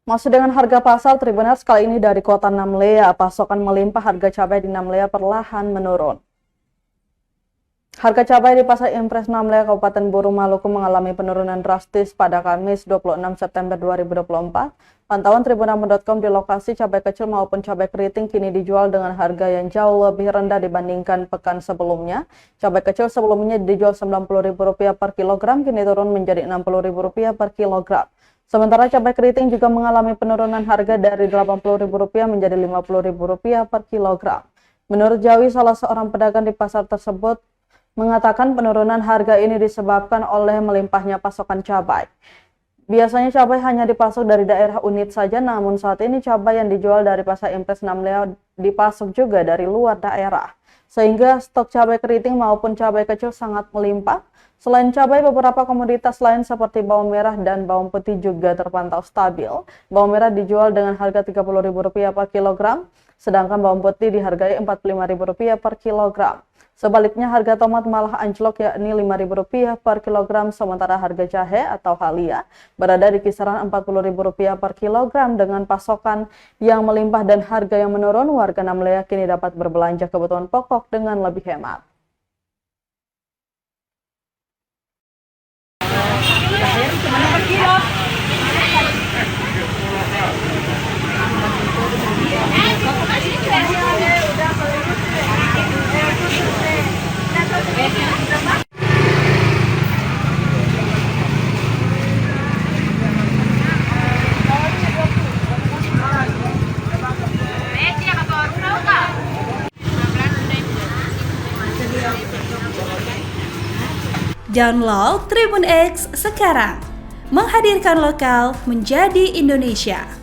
Masih dengan harga pasar, Tribuners kali ini dari kota Namlea, pasokan melimpah, harga cabai di Namlea perlahan menurun. Harga cabai di Pasar Impres Namlea Kabupaten Buru Maluku mengalami penurunan drastis pada Kamis 26 September 2024. Pantauan Tribunama.com di lokasi cabai kecil maupun cabai keriting kini dijual dengan harga yang jauh lebih rendah dibandingkan pekan sebelumnya. Cabai kecil sebelumnya dijual Rp90.000 per kilogram, kini turun menjadi Rp60.000 per kilogram. Sementara cabai keriting juga mengalami penurunan harga dari Rp80.000 menjadi Rp50.000 per kilogram. Menurut Jawi, salah seorang pedagang di pasar tersebut, mengatakan penurunan harga ini disebabkan oleh melimpahnya pasokan cabai. Biasanya cabai hanya dipasok dari daerah unit saja, namun saat ini cabai yang dijual dari Pasar Impres Namlea dipasok juga dari luar daerah. Sehingga stok cabai keriting maupun cabai kecil sangat melimpah. Selain cabai, beberapa komoditas lain seperti bawang merah dan bawang putih juga terpantau stabil. Bawang merah dijual dengan harga Rp30.000 per kilogram, sedangkan bawang putih dihargai Rp45.000 per kilogram. Sebaliknya harga tomat malah anjlok, yakni Rp5.000 per kilogram, sementara harga jahe atau halia berada di kisaran Rp40.000 per kilogram. Dengan pasokan yang melimpah dan harga yang menurun, warga Namlea kini dapat berbelanja kebutuhan pokok dengan lebih hemat. Download Tribun X sekarang, menghadirkan lokal menjadi Indonesia.